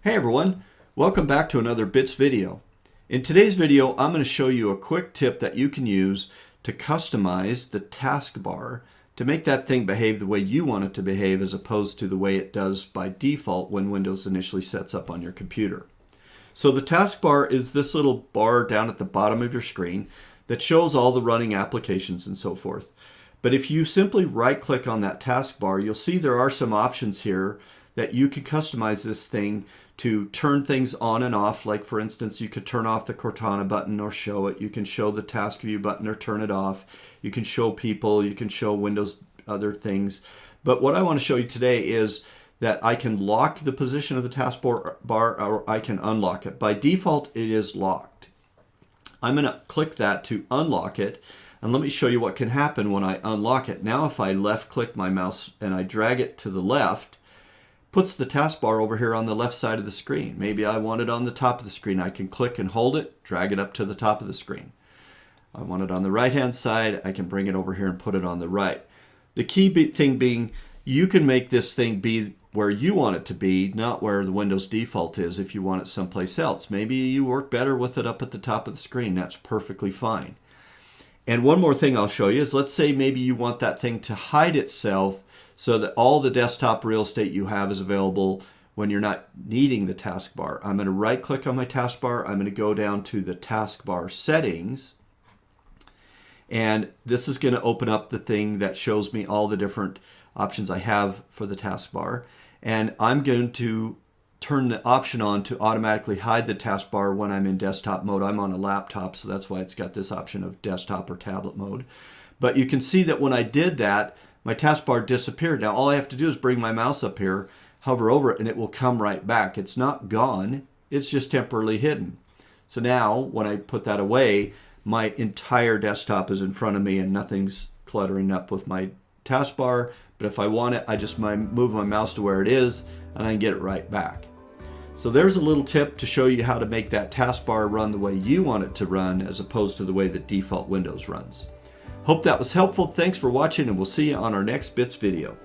Hey everyone, welcome back to another Bits video. In today's video, I'm going to show you a quick tip that you can use to customize the taskbar to make that thing behave the way you want it to behave as opposed to the way it does by default when Windows initially sets up on your computer. So the taskbar is this little bar down at the bottom of your screen that shows all the running applications and so forth. But if you simply right-click on that taskbar, you'll see there are some options here that you can customize this thing to turn things on and off. Like for instance, you could turn off the Cortana button or show it. You can show the task view button or turn it off. You can show people, you can show Windows other things. But what I want to show you today is that I can lock the position of the taskbar or I can unlock it. By default, it is locked. I'm going to click that to unlock it. And let me show you what can happen when I unlock it. Now if I left click my mouse and I drag it to the left, puts the taskbar over here on the left side of the screen. Maybe I want it on the top of the screen. I can click and hold it, drag it up to the top of the screen. I want it on the right hand side. I can bring it over here and put it on the right. The key thing being, you can make this thing be where you want it to be, not where the Windows default is if you want it someplace else. Maybe you work better with it up at the top of the screen. That's perfectly fine. And one more thing I'll show you is, let's say maybe you want that thing to hide itself so that all the desktop real estate you have is available when you're not needing the taskbar. I'm going to right click on my taskbar. I'm going to go down to the Taskbar Settings. And this is going to open up the thing that shows me all the different options I have for the taskbar. And I'm going to turn the option on to automatically hide the taskbar when I'm in desktop mode. I'm on a laptop, so that's why it's got this option of desktop or tablet mode. But you can see that when I did that, my taskbar disappeared. Now all I have to do is bring my mouse up here, hover over it, and it will come right back. It's not gone, it's just temporarily hidden. So now when I put that away, my entire desktop is in front of me and nothing's cluttering up with my taskbar. But if I want it, I just move my mouse to where it is and I can get it right back. So there's a little tip to show you how to make that taskbar run the way you want it to run as opposed to the way the default Windows runs. Hope that was helpful. Thanks for watching, and we'll see you on our next Bits video.